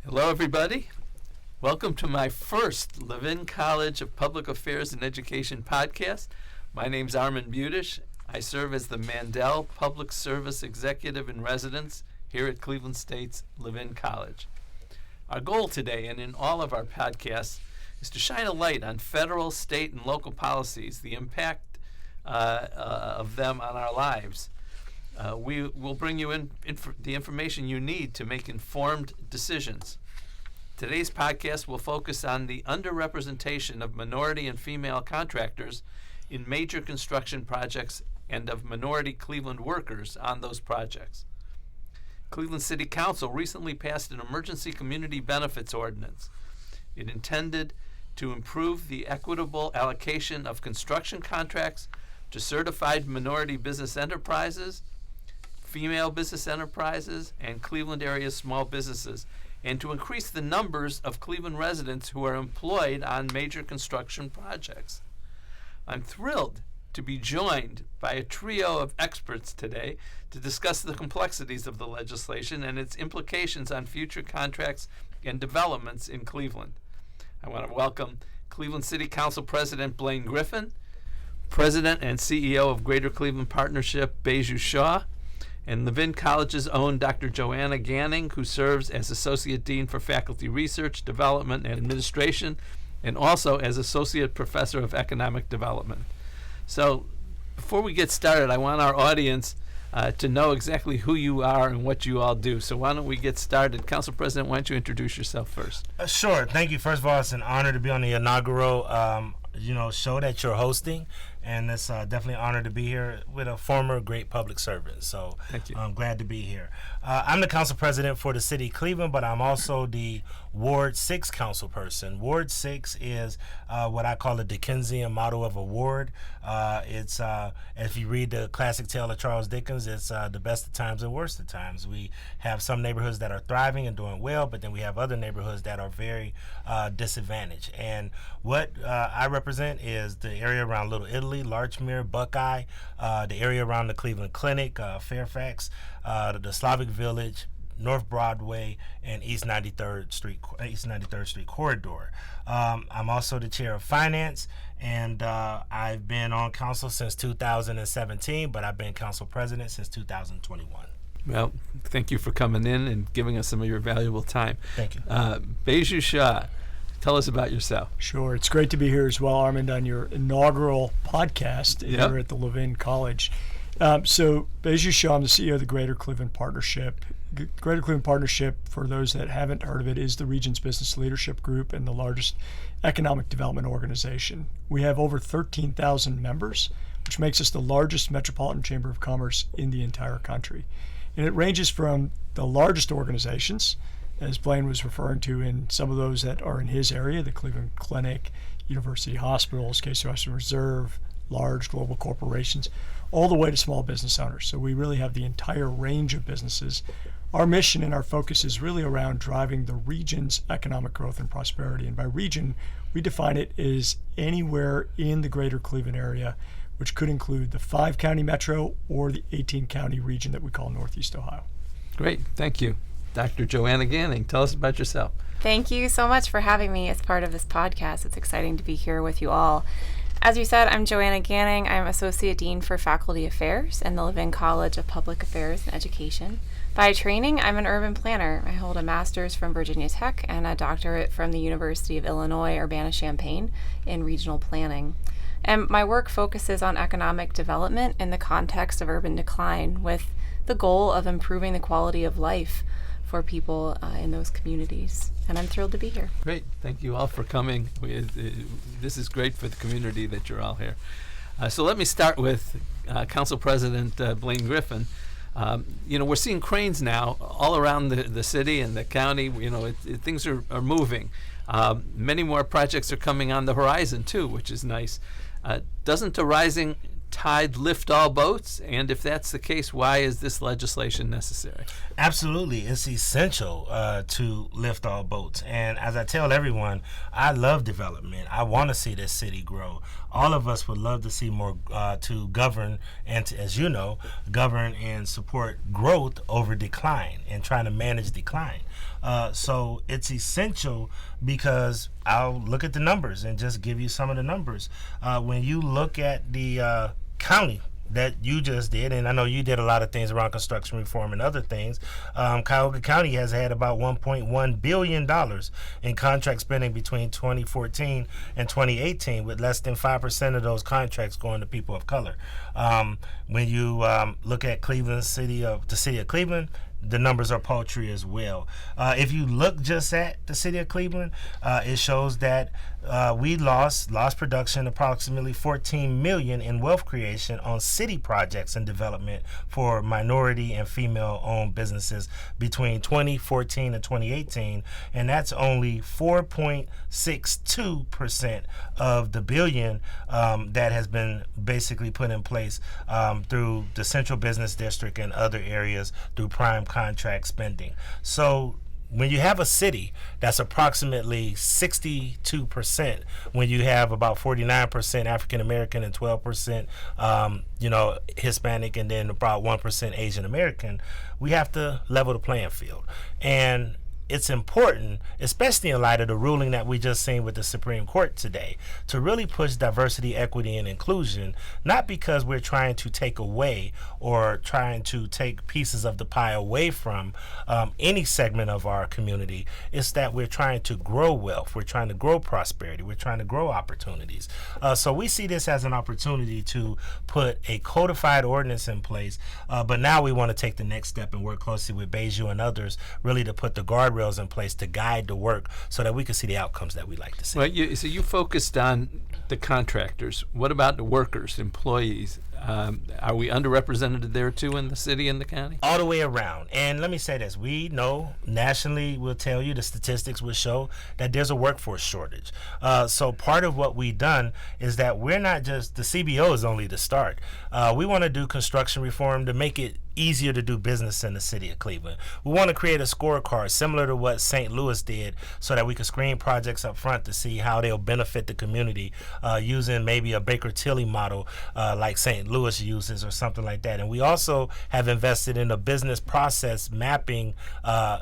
Hello, everybody. Welcome to my first Levin College of Public Affairs and Education podcast. My name's Armond Budish. I serve as the Mandel Public Service Executive in Residence here at Cleveland State's Levin College. Our goal today, and in all of our podcasts, is to shine a light on federal, state, and local policies, the impact of them on our lives. We will bring you in the information you need to make informed decisions. Today's podcast will focus on the underrepresentation of minority and female contractors in major construction projects and of minority Cleveland workers on those projects. Cleveland City Council recently passed an emergency community benefits ordinance. It intended to improve the equitable allocation of construction contracts to certified minority business enterprises, female business enterprises, and Cleveland area small businesses, and to increase the numbers of Cleveland residents who are employed on major construction projects. I'm thrilled to be joined by a trio of experts today to discuss the complexities of the legislation and its implications on future contracts and developments in Cleveland. I want to welcome Cleveland City Council President Blaine Griffin, President and CEO of Greater Cleveland Partnership, Baiju Shaw, and Levin College's own Dr. Joanna Ganning, who serves as Associate Dean for Faculty Research, Development, and Administration, and also as Associate Professor of Economic Development. So before we get started, I want our audience to know exactly who you are and what you all do. So why don't we get started? Council President, why don't you introduce yourself first? Sure. Thank you. First of all, it's an honor to be on the inaugural show that you're hosting, and it's definitely an honor to be here with a former great public servant. So thank you. I'm glad to be here. I'm the council president for the city of Cleveland, but I'm also the Ward 6 council person. Ward 6 is what I call a Dickensian model of a ward. It's if you read the classic tale of Charles Dickens, it's the best of times and worst of times. We have some neighborhoods that are thriving and doing well, but then we have other neighborhoods that are very disadvantaged. And what I represent is the area around Little Italy, Larchmere, Buckeye, the area around the Cleveland Clinic, Fairfax, the Slavic Village, North Broadway, and East 93rd Street corridor. I'm also the chair of finance, and I've been on council since 2017, but I've been council president since 2021. Well, thank you for coming in and giving us some of your valuable time. Thank you. Baiju Shaw, tell us about yourself. Sure. It's great to be here as well, Armond, on your inaugural podcast here at the Levin College. So, Baiju Shaw, I'm the CEO of the Greater Cleveland Partnership. Greater Cleveland Partnership, for those that haven't heard of it, is the region's business leadership group and the largest economic development organization. We have over 13,000 members, which makes us the largest metropolitan chamber of commerce in the entire country. And it ranges from the largest organizations, as Blaine was referring to, in some of those that are in his area, the Cleveland Clinic, University Hospitals, Case Western Reserve, large global corporations, all the way to small business owners. So we really have the entire range of businesses. Our mission and our focus is really around driving the region's economic growth and prosperity. And by region, we define it as anywhere in the greater Cleveland area, which could include the 5-county metro or the 18-county region that we call Northeast Ohio. Great. Thank you. Dr. Joanna Ganning, tell us about yourself. Thank you so much for having me as part of this podcast. It's exciting to be here with you all. As you said, I'm Joanna Ganning. I'm Associate Dean for Faculty Affairs in the Levin College of Public Affairs and Education. By training, I'm an urban planner. I hold a master's from Virginia Tech and a doctorate from the University of Illinois Urbana-Champaign in regional planning. And my work focuses on economic development in the context of urban decline, with the goal of improving the quality of life for people in those communities. And I'm thrilled to be here. Great. Thank you all for coming. This is great for the community that you're all here. So let me start with Council President Blaine Griffin. We're seeing cranes now all around the city and the county. Things are moving. Many more projects are coming on the horizon too, which is nice. Doesn't the rising tide lift all boats? And if that's the case, why is this legislation necessary? Absolutely. It's essential to lift all boats. And as I tell everyone, I love development. I want to see this city grow. All of us would love to see more to govern and, to, as you know, govern and support growth over decline and trying to manage decline. So it's essential because I'll look at the numbers and just give you some of the numbers. When you look at the county that you just did, and I know you did a lot of things around construction reform and other things, Cuyahoga County has had about $1.1 billion in contract spending between 2014 and 2018, with less than 5% of those contracts going to people of color. When you look at the city of Cleveland, the numbers are paltry as well. If you look just at the city of Cleveland, it shows that we lost production approximately $14 million in wealth creation on city projects and development for minority and female-owned businesses between 2014 and 2018, and that's only 4.62% of the billion that has been basically put in place through the Central Business District and other areas through prime contract spending. So when you have a city that's approximately 62%, when you have about 49% African American and 12% Hispanic, and then about 1% Asian American, we have to level the playing field. And it's important, especially in light of the ruling that we just seen with the Supreme Court today, to really push diversity, equity, and inclusion, not because we're trying to take away or trying to take pieces of the pie away from any segment of our community. It's that we're trying to grow wealth, we're trying to grow prosperity, we're trying to grow opportunities. So we see this as an opportunity to put a codified ordinance in place, but now we want to take the next step and work closely with Beju and others, really to put the guardrails in place to guide the work so that we can see the outcomes that we like to see. Well, so you focused on the contractors. What about the workers, employees? Are we underrepresented there too in the city and the county? All the way around. And let me say this. We know nationally, we'll tell you, the statistics will show that there's a workforce shortage. So part of what we've done is that we're not just, the CBO is only the start. We want to do construction reform to make it easier to do business in the city of Cleveland. We want to create a scorecard similar to what St. Louis did so that we can screen projects up front to see how they'll benefit the community using maybe a Baker-Tilly model like St. Louis uses or something like that. And we also have invested in a business process mapping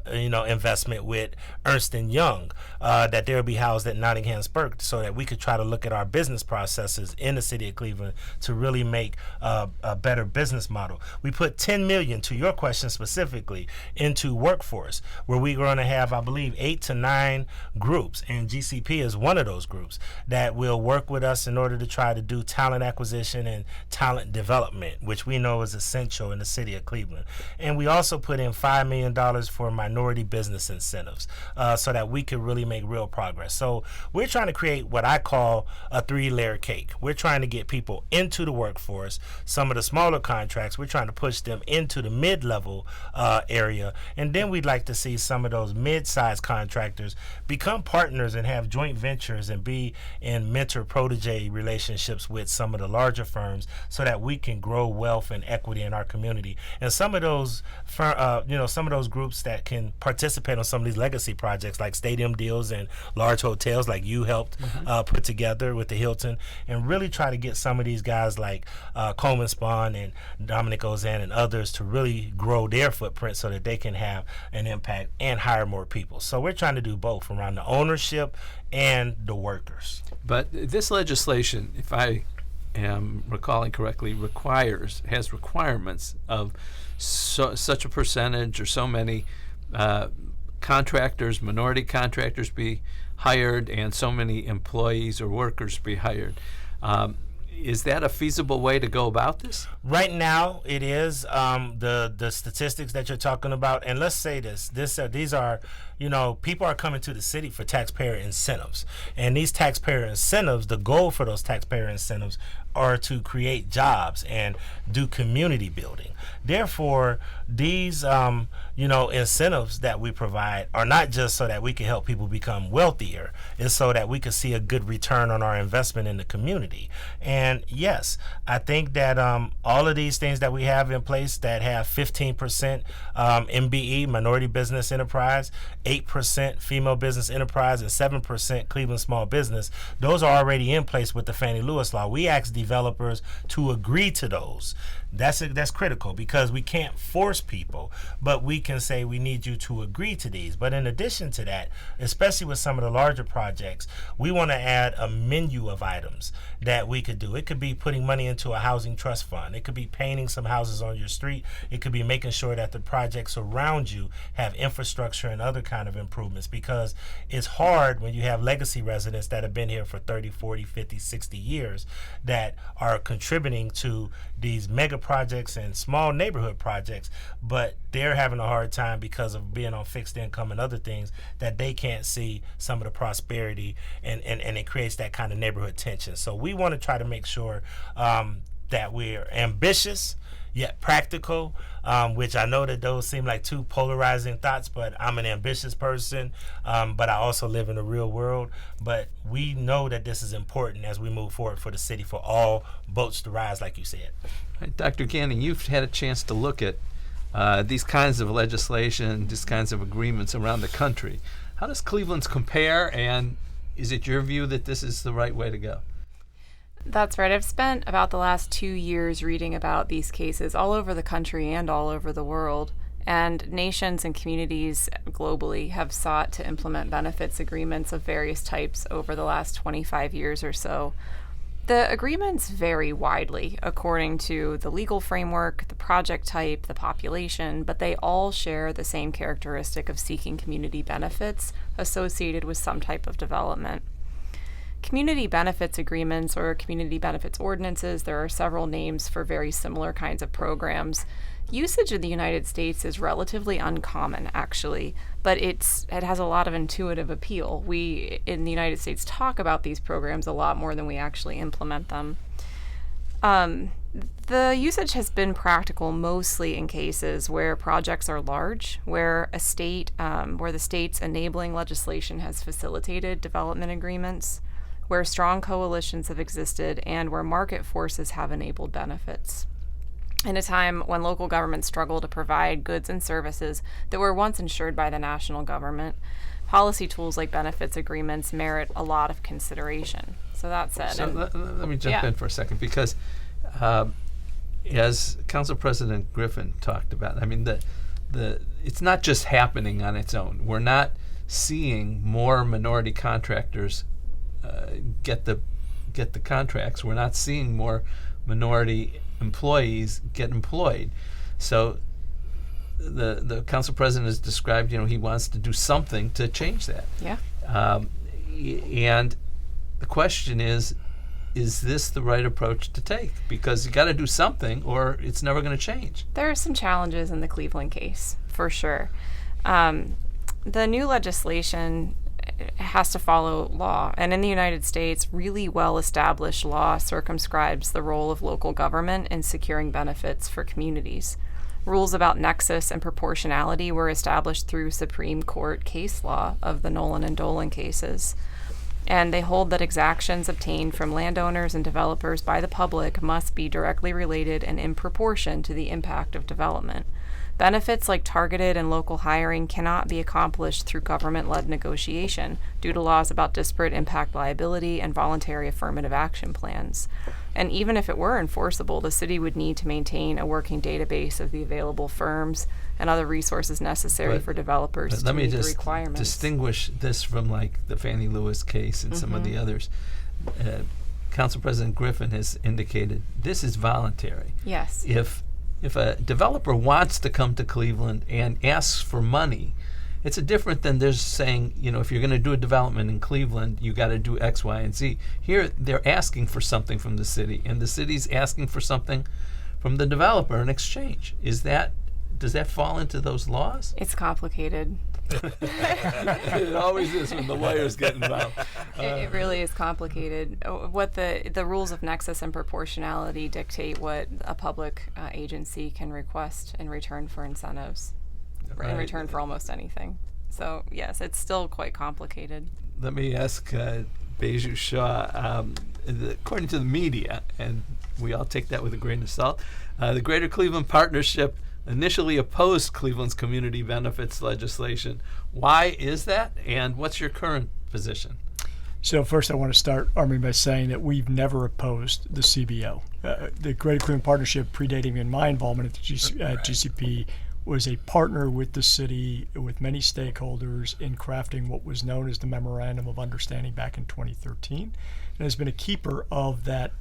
investment with Ernst & Young that they'll be housed at Nottinghamsburg so that we could try to look at our business processes in the city of Cleveland to really make a better business model. We put $10 million, to your question specifically, into workforce, where we're going to have, I believe, 8 to 9 groups, and GCP is one of those groups that will work with us in order to try to do talent acquisition and talent development, which we know is essential in the city of Cleveland. And we also put in $5 million for minority business incentives so that we could really make real progress. So we're trying to create what I call a 3-layer cake. We're trying to get people into the workforce. Some of the smaller contracts, we're trying to push them into the mid-level area, and then we'd like to see some of those mid-sized contractors become partners and have joint ventures and be in mentor-protege relationships with some of the larger firms so that we can grow wealth and equity in our community. And some of those groups that can participate on some of these legacy projects like stadium deals and large hotels like you helped put together with the Hilton, and really try to get some of these guys like Coleman Spawn and Dominic Ozan and others to really grow their footprint so that they can have an impact and hire more people. So we're trying to do both around the ownership and the workers. But this legislation, if I am recalling correctly, has requirements of such a percentage or so many contractors, minority contractors be hired, and so many employees or workers be hired. Is that a feasible way to go about this? Right now, it is. The statistics that you're talking about, and let's say these are, people are coming to the city for taxpayer incentives, and these taxpayer incentives, the goal for those taxpayer incentives are to create jobs and do community building. Therefore, these incentives that we provide are not just so that we can help people become wealthier. It's so that we can see a good return on our investment in the community. And yes, I think that all of these things that we have in place that have 15% MBE, minority business enterprise, 8% female business enterprise, and 7% Cleveland small business, those are already in place with the Fannie Lewis law. We ask developers to agree to those. That's critical because we can't force people, but we can say we need you to agree to these. But in addition to that, especially with some of the larger projects, we want to add a menu of items that we could do. It could be putting money into a housing trust fund. It could be painting some houses on your street. It could be making sure that the projects around you have infrastructure and other kind of improvements, because it's hard when you have legacy residents that have been here for 30, 40, 50, 60 years that are contributing to these mega projects and small neighborhood projects, but they're having a hard time because of being on fixed income and other things that they can't see some of the prosperity, and it creates that kind of neighborhood tension. So we want to try to make sure that we're ambitious yet practical, which I know that those seem like two polarizing thoughts, but I'm an ambitious person, but I also live in the real world. But we know that this is important as we move forward for the city, for all boats to rise, like you said. Right, Dr. Ganning, you've had a chance to look at these kinds of legislation, these kinds of agreements around the country. How does Cleveland's compare, and is it your view that this is the right way to go? That's right. I've spent about the last 2 years reading about these cases all over the country and all over the world. And nations and communities globally have sought to implement benefits agreements of various types over the last 25 years or so. The agreements vary widely according to the legal framework, the project type, the population, but they all share the same characteristic of seeking community benefits associated with some type of development. Community benefits agreements or community benefits ordinances, there are several names for very similar kinds of programs. Usage in the United States is relatively uncommon, actually, but it has a lot of intuitive appeal. We, in the United States, talk about these programs a lot more than we actually implement them. The usage has been practical mostly in cases where projects are large, where the state's enabling legislation has facilitated development agreements, where strong coalitions have existed, and where market forces have enabled benefits. In a time when local governments struggle to provide goods and services that were once ensured by the national government, policy tools like benefits agreements merit a lot of consideration. So that said, so let me jump in for a second, because as Council President Griffin talked about, I mean, it's not just happening on its own. We're not seeing more minority contractors get the contracts. We're not seeing more minority employees get employed. So the council president has described, he wants to do something to change that. Yeah. And the question is this the right approach to take? Because you got to do something, or it's never going to change. There are some challenges in the Cleveland case, for sure. The new legislation has to follow law, and in the United States, really well-established law circumscribes the role of local government in securing benefits for communities. Rules about nexus and proportionality were established through Supreme Court case law of the Nolan and Dolan cases, and they hold that exactions obtained from landowners and developers by the public must be directly related and in proportion to the impact of development. Benefits like targeted and local hiring cannot be accomplished through government-led negotiation due to laws about disparate impact liability and voluntary affirmative action plans. And even if it were enforceable, the city would need to maintain a working database of the available firms and other resources necessary for developers to meet the requirements. Let me just distinguish this from like the Fannie Lewis case and some of the others. Council President Griffin has indicated this is voluntary. Yes. If a developer wants to come to Cleveland and asks for money, it's different than there's saying, if you're going to do a development in Cleveland, you got to do X, Y, and Z. Here, they're asking for something from the city, and the city's asking for something from the developer in exchange. Does that fall into those laws? It's complicated. It always is when the lawyers get involved. It really is complicated. What the rules of nexus and proportionality dictate what a public agency can request in return for incentives, in return for almost anything. So yes, it's still quite complicated. Let me ask Beju Shaw, according to the media, and we all take that with a grain of salt, the Greater Cleveland Partnership initially opposed Cleveland's community benefits legislation. Why is that, and what's your current position? So first I want to start, Armond, by saying that we've never opposed the CBO. The Greater Cleveland Partnership, predating in my involvement at the GCP, was a partner with the city, with many stakeholders, in crafting what was known as the Memorandum of Understanding back in 2013, and has been a keeper of that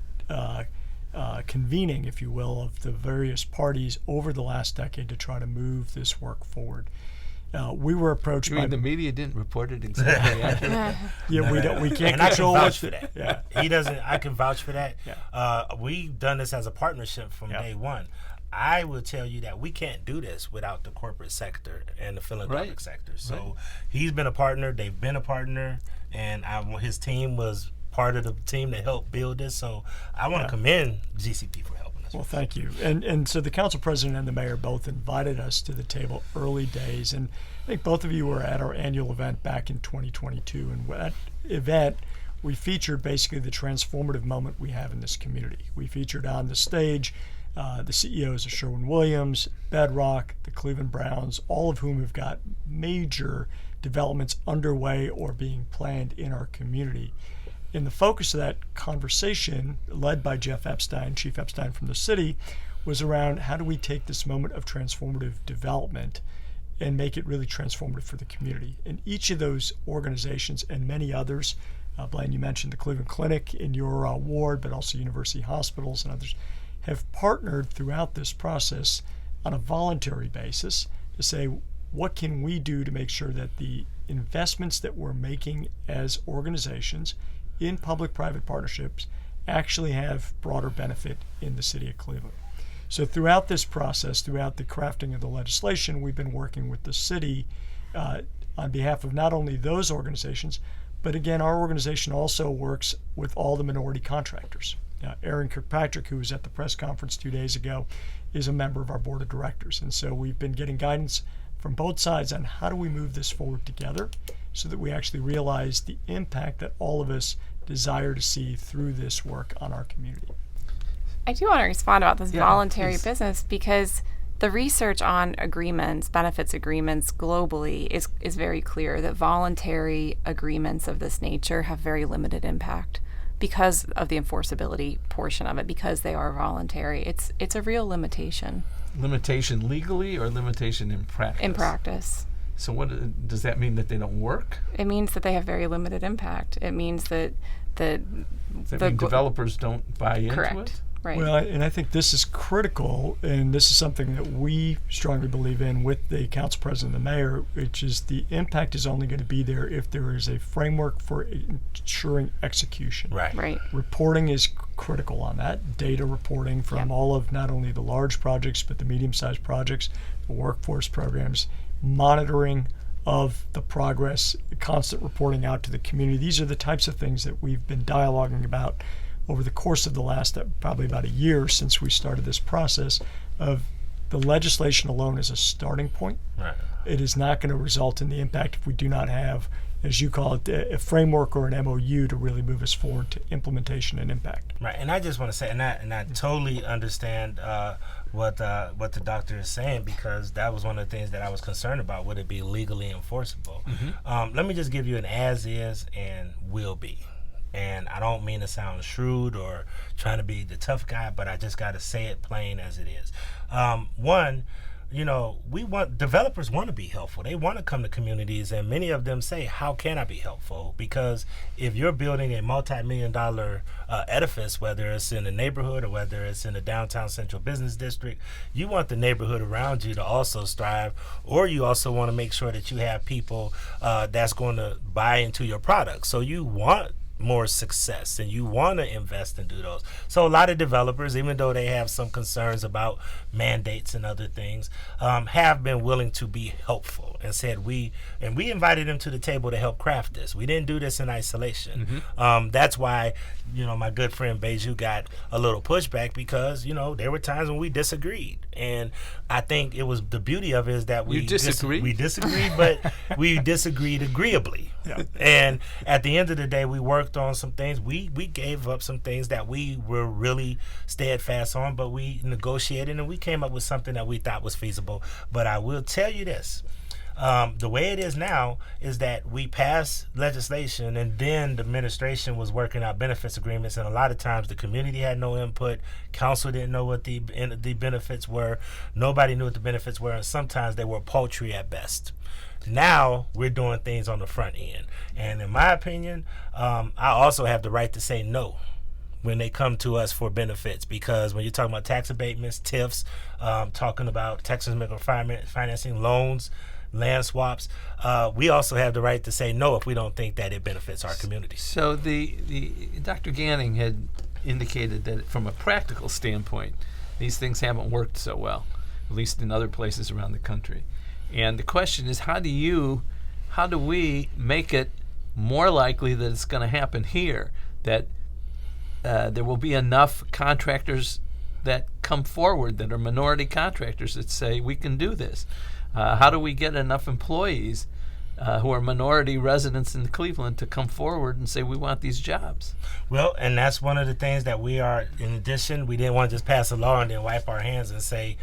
convening, if you will, of the various parties over the last decade to try to move this work forward. We were approached by the media didn't report it exactly accurately. Yeah, we can't and control I can vouch what for that. Yeah. He doesn't. I can vouch for that. Yeah. We've done this as a partnership from day one. I will tell you that we can't do this without the corporate sector and the philanthropic sector. So he's been a partner. They've been a partner, and his team was part of the team that helped build this. So I want to commend GCP for helping us. Well, thank you. And so the council president and the mayor both invited us to the table early days, and I think both of you were at our annual event back in 2022. And at that event, we featured basically the transformative moment we have in this community. We featured on the stage the CEOs of Sherwin-Williams, Bedrock, the Cleveland Browns, all of whom have got major developments underway or being planned in our community. And the focus of that conversation, led by Jeff Epstein, Chief Epstein from the city, was around how do we take this moment of transformative development and make it really transformative for the community. And each of those organizations and many others, Blaine, you mentioned the Cleveland Clinic in your ward, but also University Hospitals and others, have partnered throughout this process on a voluntary basis to say, what can we do to make sure that the investments that we're making as organizations in public-private partnerships actually have broader benefit in the city of Cleveland. So throughout this process, throughout the crafting of the legislation, we've been working with the city on behalf of not only those organizations, but again, our organization also works with all the minority contractors. Aaron Kirkpatrick, who was at the press conference 2 days ago, is a member of our board of directors. And so we've been getting guidance from both sides on how do we move this forward together so that we actually realize the impact that all of us desire to see through this work on our community. I do want to respond about this voluntary please. business, because the research on agreements, benefits agreements globally is very clear that voluntary agreements of this nature have very limited impact because of the enforceability portion of it, because they are voluntary. It's a real limitation. Limitation legally or limitation in practice? In practice. So what does that mean, that they don't work? It means that they have very limited impact. It means that Does that mean developers don't buy into correct. it? Right. Well, and I think this is critical, and this is something that we strongly believe in with the council president and the mayor, which is the impact is only going to be there if there is a framework for ensuring execution. Right. Reporting is critical on that, data reporting from all of not only the large projects, but the medium-sized projects, the workforce programs, monitoring of the progress, constant reporting out to the community. These are the types of things that we've been dialoguing about over the course of the last probably about a year since we started this process. Of the legislation alone is a starting point. Right. It is not going to result in the impact if we do not have, as you call it, a framework or an MOU to really move us forward to implementation and impact. Right, and I just want to say, and I totally understand what the doctor is saying, because that was one of the things that I was concerned about. Would it be legally enforceable? Mm-hmm. Let me just give you an as is and will be. And I don't mean to sound shrewd or trying to be the tough guy, but I just got to say it plain as it is. One, developers want to be helpful. They want to come to communities, and many of them say, how can I be helpful? Because if you're building a multi-million-dollar edifice, whether it's in a neighborhood or whether it's in a downtown central business district, you want the neighborhood around you to also strive, or you also want to make sure that you have people that's going to buy into your product. So you want more success, and you want to invest and do those. So a lot of developers, even though they have some concerns about mandates and other things, have been willing to be helpful and said we invited them to the table to help craft this. We didn't do this in isolation. That's why, my good friend Beju got a little pushback, because, there were times when we disagreed. And I think it was the beauty of it is that we disagreed, but we disagreed agreeably. Yeah. And at the end of the day, we worked on some things. We gave up some things that we were really steadfast on, but we negotiated and we came up with something that we thought was feasible. But I will tell you this. The way it is now is that we pass legislation, and then the administration was working out benefits agreements, and a lot of times the community had no input. Council didn't know what the benefits were. Nobody knew what the benefits were, and sometimes they were paltry at best. Now we're doing things on the front end, and in my opinion, I also have the right to say no when they come to us for benefits, because when you're talking about tax abatements, TIFs, talking about Texas microfinancing loans, land swaps, we also have the right to say no if we don't think that it benefits our community. So the Dr. Ganning had indicated that from a practical standpoint, these things haven't worked so well, at least in other places around the country. And the question is, how do we make it more likely that it's going to happen here, that there will be enough contractors that come forward that are minority contractors that say we can do this? How do we get enough employees who are minority residents in Cleveland to come forward and say we want these jobs? Well, and that's one of the things that we are, in addition, we didn't want to just pass a law and then wipe our hands and say,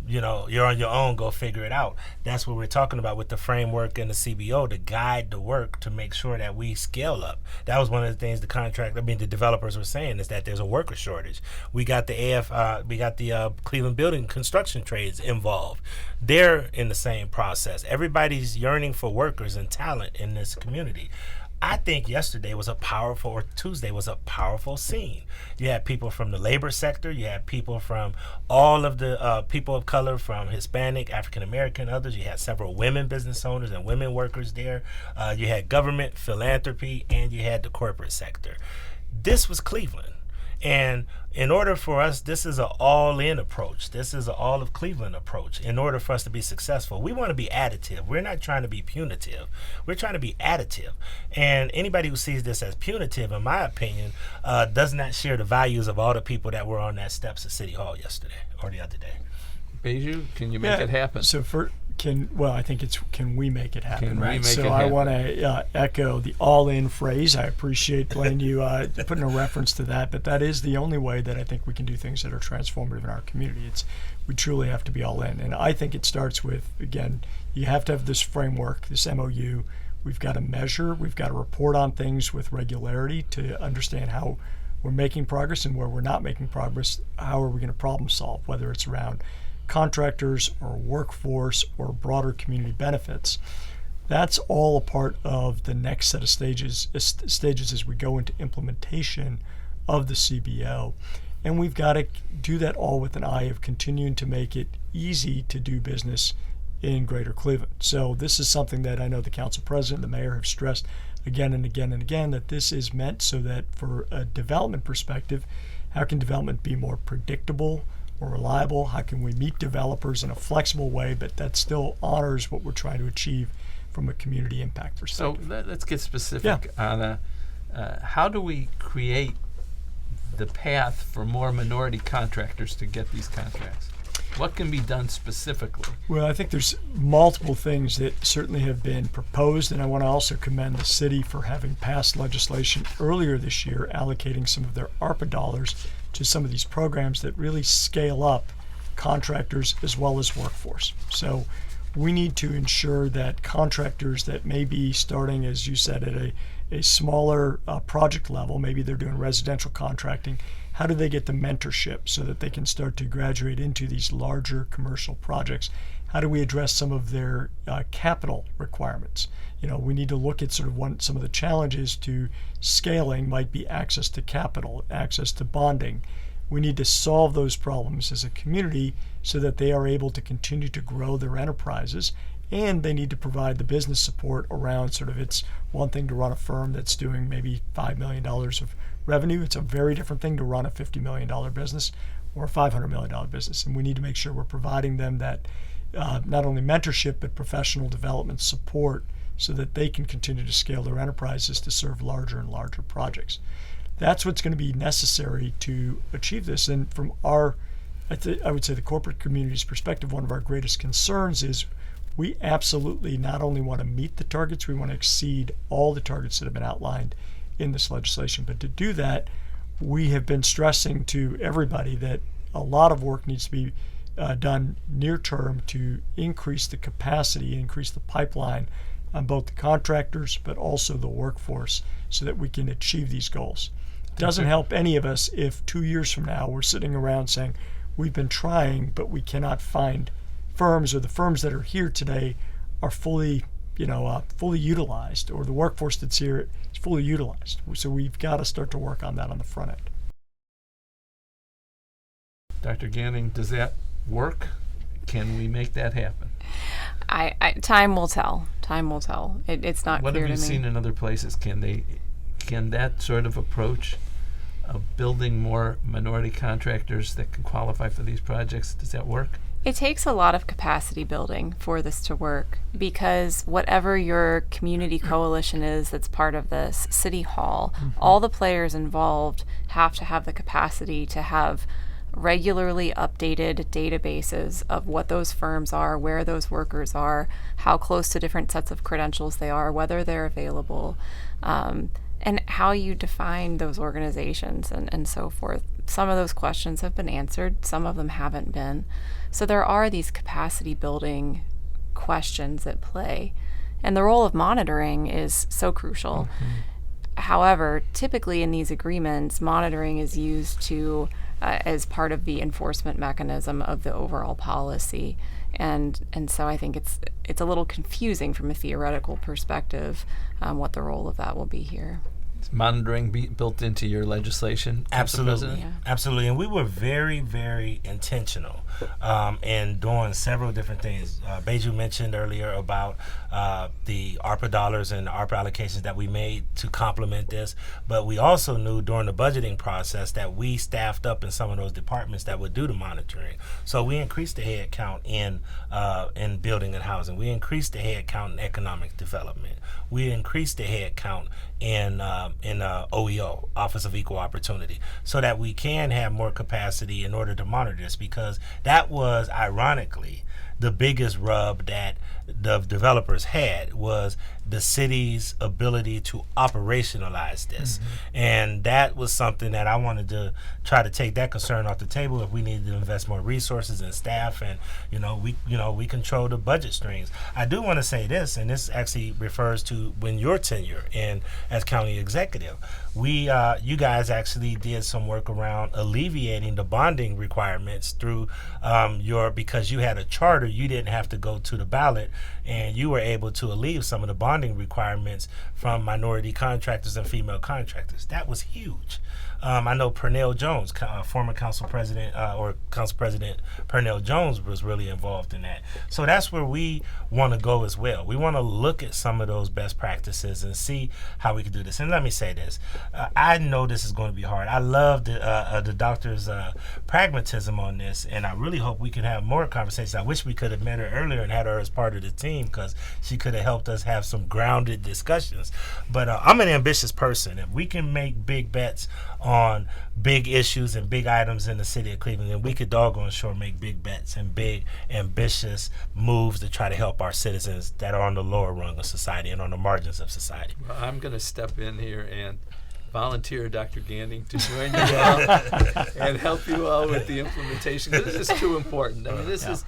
you're on your own, go figure it out. That's what we're talking about with the framework and the CBO to guide the work to make sure that we scale up. That was one of the things the developers were saying, is that there's a worker shortage. We got the Cleveland Building Construction Trades involved. They're in the same process. Everybody's yearning for workers and talent in this community. I think Tuesday was a powerful scene. You had people from the labor sector, you had people from all of the people of color, from Hispanic, African American, others. You had several women business owners and women workers there. You had government, philanthropy, and you had the corporate sector. This was Cleveland. And in order for us, this is an all-in approach. This is an all of Cleveland approach. In order for us to be successful, we want to be additive. We're not trying to be punitive. We're trying to be additive. And anybody who sees this as punitive, in my opinion, does not share the values of all the people that were on that steps at City Hall yesterday or the other day. Beju, can you make it happen? So I think it's can we make it happen, can right? We make so it I happen? want to echo the all-in phrase. I appreciate, Blaine, you putting a reference to that, but that is the only way that I think we can do things that are transformative in our community. We truly have to be all in, and I think it starts with, again, you have to have this framework, this MOU. We've got to measure, we've got to report on things with regularity to understand how we're making progress, and where we're not making progress, how are we going to problem solve, whether it's around contractors or workforce or broader community benefits. That's all a part of the next set of stages as we go into implementation of the CBO. And we've got to do that all with an eye of continuing to make it easy to do business in Greater Cleveland. So this is something that I know the council president and the mayor have stressed again and again and again, that this is meant so that for a development perspective, how can development be more predictable, more reliable? How can we meet developers in a flexible way, but that still honors what we're trying to achieve from a community impact perspective? So let's get specific on how do we create the path for more minority contractors to get these contracts? What can be done specifically? Well, I think there's multiple things that certainly have been proposed, and I want to also commend the city for having passed legislation earlier this year allocating some of their ARPA dollars to some of these programs that really scale up contractors as well as workforce. So we need to ensure that contractors that may be starting, as you said, at a smaller project level, maybe they're doing residential contracting, how do they get the mentorship so that they can start to graduate into these larger commercial projects? How do we address some of their capital requirements? We need to look at some of the challenges to scaling might be access to capital, access to bonding. We need to solve those problems as a community so that they are able to continue to grow their enterprises and they need to provide the business support around sort of, it's one thing to run a firm that's doing maybe $5 million of revenue. It's a very different thing to run a $50 million business or a $500 million business. And we need to make sure we're providing them that not only mentorship, but professional development support so that they can continue to scale their enterprises to serve larger and larger projects. That's what's going to be necessary to achieve this. And from I would say the corporate community's perspective, one of our greatest concerns is we absolutely not only want to meet the targets, we want to exceed all the targets that have been outlined in this legislation. But to do that, we have been stressing to everybody that a lot of work needs to be done near term to increase the capacity, increase the pipeline on both the contractors but also the workforce so that we can achieve these goals. It doesn't help any of us if 2 years from now we're sitting around saying we've been trying but we cannot find firms, or the firms that are here today are fully utilized, or the workforce that's here is fully utilized. So we've got to start to work on that on the front end. Dr. Ganning, does that work? Can we make that happen? Time will tell. Time will tell. It's not What clear to me. have you seen in other places? Can that sort of approach of building more minority contractors that can qualify for these projects, does that work? It takes a lot of capacity building for this to work, because whatever your community coalition is that's part of this, City Hall, all the players involved have to have the capacity to have regularly updated databases of what those firms are, where those workers are, how close to different sets of credentials they are, whether they're available, and how you define those organizations and so forth. Some of those questions have been answered, some of them haven't been. So there are these capacity building questions at play, and the role of monitoring is so crucial. However, typically in these agreements, monitoring is used to as part of the enforcement mechanism of the overall policy, and so I think it's a little confusing from a theoretical perspective what the role of that will be here. Is monitoring built into your legislation? Absolutely, Yeah. absolutely, and we were very, very intentional in doing several different things. Beju mentioned earlier about the ARPA dollars and the ARPA allocations that we made to complement this, but we also knew during the budgeting process that we staffed up in some of those departments that would do the monitoring. So we increased the head count in building and housing. We increased the head count in economic development. We increased the head count in OEO, Office of Equal Opportunity, so that we can have more capacity in order to monitor this, because that was ironically the biggest rub that the developers had, was the city's ability to operationalize this. And that was something that I wanted to try to take that concern off the table. If we needed to invest more resources and staff, and we control the budget strings. I do want to say this, and this actually refers to when your tenure in as county executive. You guys actually did some work around alleviating the bonding requirements through because you had a charter, you didn't have to go to the ballot, and you were able to alleviate some of the bonding requirements from minority contractors and female contractors. That was huge. I know Pernell Jones, former council president, or council president Pernell Jones, was really involved in that. So that's where we want to go as well. We want to look at some of those best practices and see how we can do this. And let me say this. I know this is going to be hard. I love the doctor's pragmatism on this, and I really hope we can have more conversations. I wish we could have met her earlier and had her as part of the team, because she could have helped us have some grounded discussions. But I'm an ambitious person. If we can make big bets on big issues and big items in the city of Cleveland, then we could doggone sure make big bets and big ambitious moves to try to help our citizens that are on the lower rung of society and on the margins of society. Well, I'm going to step in here and volunteer Dr. Ganning to join you all and help you all with the implementation. This is too important. I mean, this is,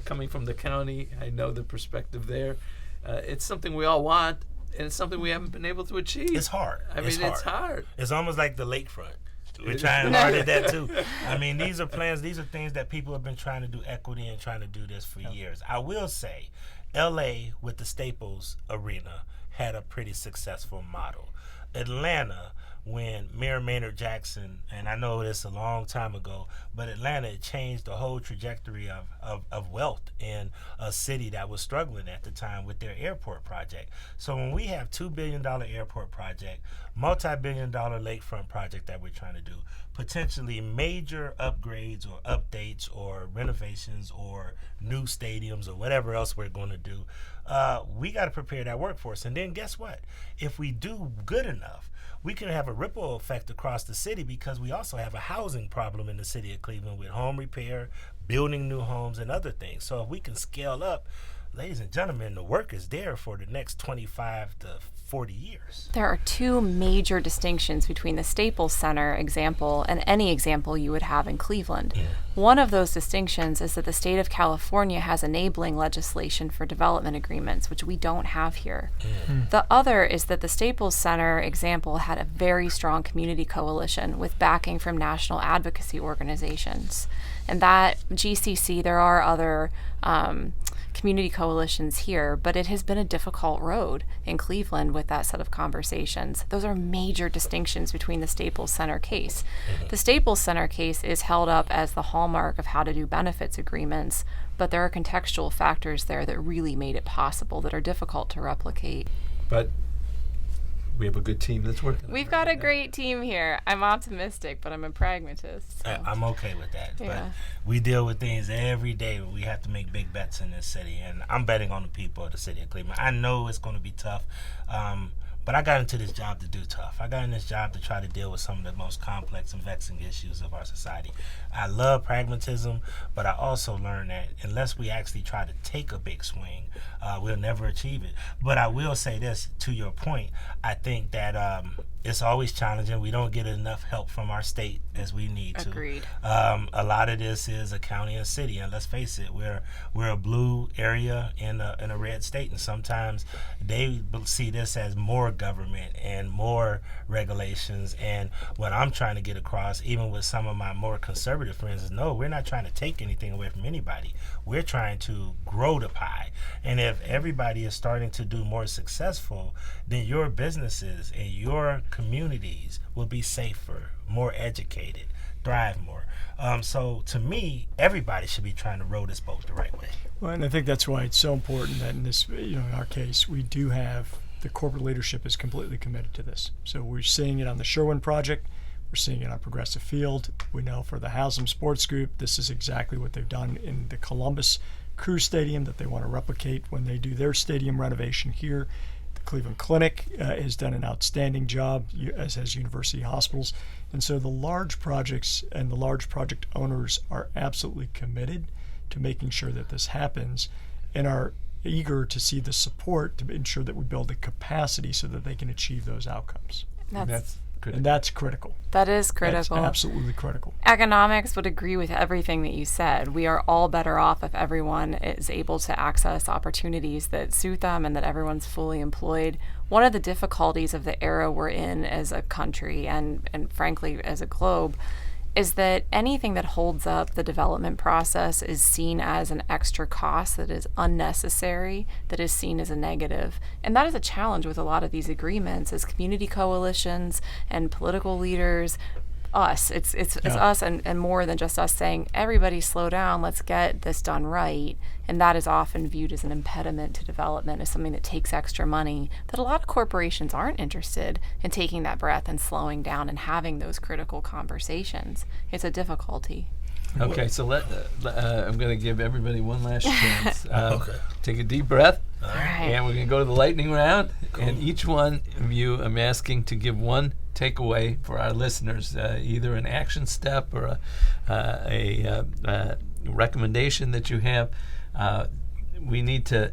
coming from the county, I know the perspective there. It's something we all want, and it's something we haven't been able to achieve. It's hard. It's hard. It's almost like the lakefront. We're trying hard at that too. I mean, these are plans, these are things that people have been trying to do equity and trying to do this for years. I will say, LA with the Staples Arena had a pretty successful model. Atlanta when Mayor Maynard Jackson, and I know this a long time ago, but Atlanta changed the whole trajectory of wealth in a city that was struggling at the time with their airport project. So when we have $2 billion airport project, multi-billion-dollar lakefront project that we're trying to do, potentially major upgrades or updates or renovations or new stadiums or whatever else we're going to do, we got to prepare that workforce. And then guess what? If we do good enough, we can have a ripple effect across the city, because we also have a housing problem in the city of Cleveland with home repair, building new homes, and other things. So if we can scale up, ladies and gentlemen, the work is there for the next 25 to 40 years. There are two major distinctions between the Staples Center example and any example you would have in Cleveland. Yeah. One of those distinctions is that the state of California has enabling legislation for development agreements, which we don't have here. The other is that the Staples Center example had a very strong community coalition with backing from national advocacy organizations. And that GCC, there are other community coalitions here, but it has been a difficult road in Cleveland with that set of conversations. Those are major distinctions between the Staples Center case. The Staples Center case is held up as the hallmark of how to do benefits agreements, but there are contextual factors there that really made it possible that are difficult to replicate. But we have a good team that's working. We've got a great team here. I'm optimistic, but I'm a pragmatist. So. I'm okay with that. Yeah. But we deal with things every day where we have to make big bets in this city. And I'm betting on the people of the city of Cleveland. I know it's going to be tough. But I got into this job to do tough. I got in this job to try to deal with some of the most complex and vexing issues of our society. I love pragmatism, but I also learned that unless we actually try to take a big swing, we'll never achieve it. But I will say this, to your point, I think that it's always challenging. We don't get enough help from our state as we need to. Agreed. A lot of this is a county and city, and let's face it, we're a blue area in a red state, and sometimes they see this as more government and more regulations. And what I'm trying to get across, even with some of my more conservative friends, is no, we're not trying to take anything away from anybody. We're trying to grow the pie. And if everybody is starting to do more successful, then your businesses and your communities will be safer, more educated, thrive more. So to me, everybody should be trying to row this boat the right way. Well, and I think that's why it's so important that in this, in our case, we do have the corporate leadership is completely committed to this. So we're seeing it on the Sherwin project. We're seeing it on Progressive Field. We know for the Haslam Sports Group, this is exactly what they've done in the Columbus Crew Stadium that they want to replicate when they do their stadium renovation here. The Cleveland Clinic has done an outstanding job, as has University Hospitals. And so the large projects and the large project owners are absolutely committed to making sure that this happens and are eager to see the support to ensure that we build the capacity so that they can achieve those outcomes. That's critical. And that's critical. That is critical. That's absolutely critical. Economics would agree with everything that you said. We are all better off if everyone is able to access opportunities that suit them and that everyone's fully employed. One of the difficulties of the era we're in as a country and frankly as a globe is that anything that holds up the development process is seen as an extra cost that is unnecessary, that is seen as a negative. And that is a challenge with a lot of these agreements as community coalitions and political leaders. It's us and more than just us saying, everybody slow down, let's get this done right. And that is often viewed as an impediment to development, as something that takes extra money, that a lot of corporations aren't interested in taking that breath and slowing down and having those critical conversations. It's a difficulty. Okay, so I'm going to give everybody one last chance. Okay. Take a deep breath. All right. And we're going to go to the lightning round. Cool. And each one of you, I'm asking to give one takeaway for our listeners, either an action step or a recommendation that you have. We need to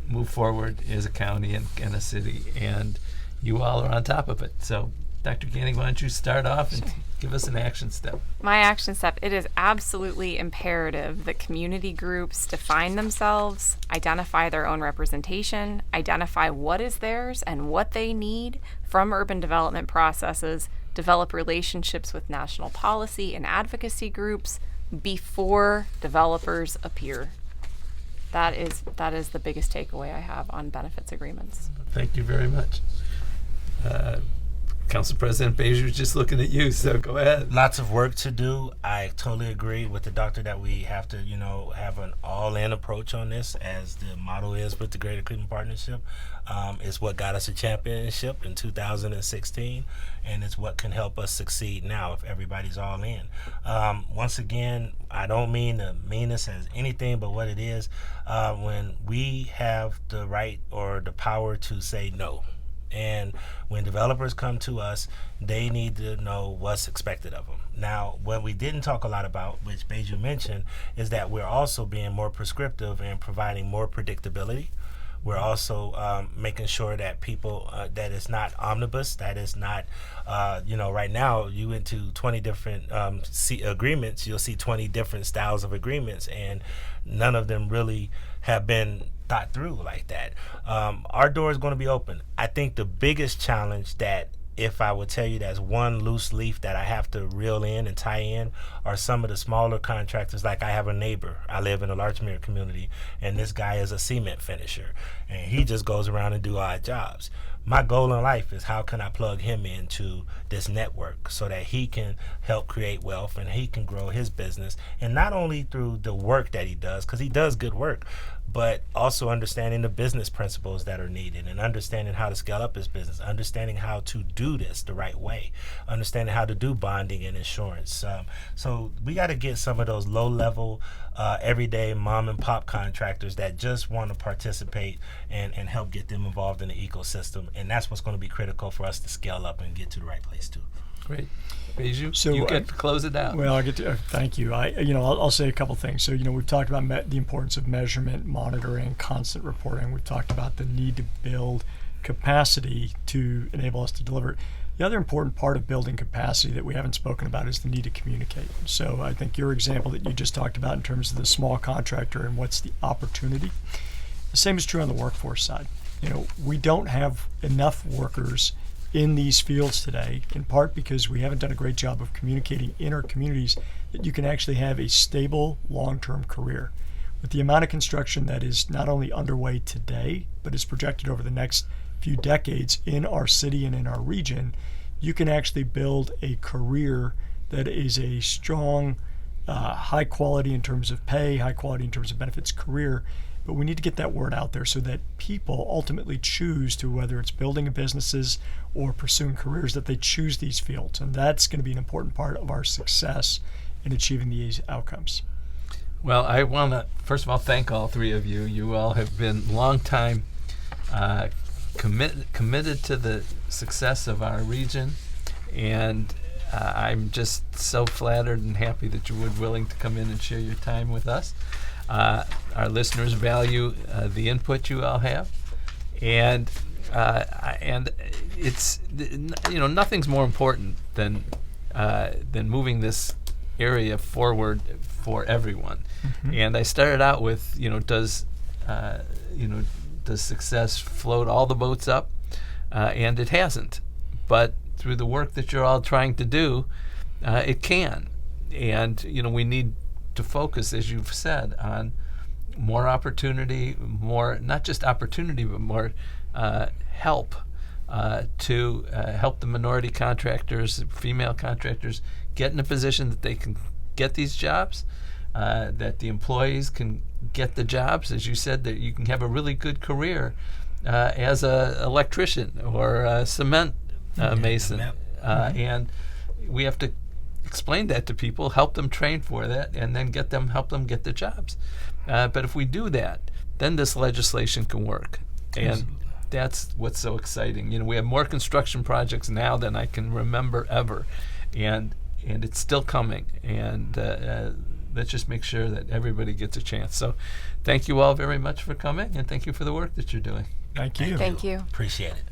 move forward as a county and a city, and you all are on top of it. So, Dr. Ganning, why don't you start off and give us an action step? My action step, it is absolutely imperative that community groups define themselves, identify their own representation, identify what is theirs and what they need from urban development processes, develop relationships with national policy and advocacy groups before developers appear. That is the biggest takeaway I have on benefits agreements. Thank you very much. Council President Beju's just looking at you, so go ahead. Lots of work to do. I totally agree with the doctor that we have to, have an all-in approach on this, as the motto is with the Greater Cleveland Partnership. It's what got us a championship in 2016, and it's what can help us succeed now if everybody's all in. Once again, I don't mean to mean this as anything but what it is. When we have the right or the power to say no, and when developers come to us, they need to know what's expected of them. Now, what we didn't talk a lot about, which Beju mentioned, is that we're also being more prescriptive and providing more predictability. We're also making sure that people, that it's not omnibus, that it's not, right now you went to 20 different agreements, you'll see 20 different styles of agreements, and none of them really have been thought through like that. Our door is going to be open. I think the biggest challenge that, if I would tell you that's one loose leaf that I have to reel in and tie in, are some of the smaller contractors. Like, I have a neighbor. I live in a Larchmere community, and this guy is a cement finisher, and he just goes around and do odd jobs. My goal in life is, how can I plug him into this network so that he can help create wealth and he can grow his business, and not only through the work that he does, because he does good work, but also understanding the business principles that are needed, and understanding how to scale up his business, understanding how to do this the right way, understanding how to do bonding and insurance. So we got to get some of those low-level, everyday mom-and-pop contractors that just want to participate and help get them involved in the ecosystem, and that's what's going to be critical for us to scale up and get to the right place too. Great. Beju, So you get to close it out. Well, I get to thank you. I'll say a couple things. So, we've talked about the importance of measurement, monitoring, constant reporting. We've talked about the need to build capacity to enable us to deliver. The other important part of building capacity that we haven't spoken about is the need to communicate. So I think your example that you just talked about in terms of the small contractor and what's the opportunity, the same is true on the workforce side. We don't have enough workers in these fields today, in part because we haven't done a great job of communicating in our communities that you can actually have a stable, long-term career. With the amount of construction that is not only underway today, but is projected over the next few decades in our city and in our region, you can actually build a career that is a strong, high quality in terms of pay, high quality in terms of benefits career. But we need to get that word out there so that people ultimately choose to, whether it's building businesses or pursuing careers, that they choose these fields. And that's going to be an important part of our success in achieving these outcomes. Well, I want to, first of all, thank all three of you. You all have been long time committed to the success of our region. And I'm just so flattered and happy that you were willing to come in and share your time with us. Our listeners value the input you all have, and it's nothing's more important than moving this area forward for everyone. Mm-hmm. And I started out with does success float all the boats up? And it hasn't, but through the work that you're all trying to do, it can. And we need to focus, as you've said, on more opportunity, more, not just opportunity, but more help to help the minority contractors, female contractors, get in a position that they can get these jobs, that the employees can get the jobs, as you said, that you can have a really good career as an electrician or a cement mason. And we have to explain that to people, help them train for that, and then help them get the jobs. But if we do that, then this legislation can work. And absolutely. That's what's so exciting. We have more construction projects now than I can remember ever. And it's still coming. And let's just make sure that everybody gets a chance. So thank you all very much for coming, and thank you for the work that you're doing. Thank you. Thank you. Appreciate it.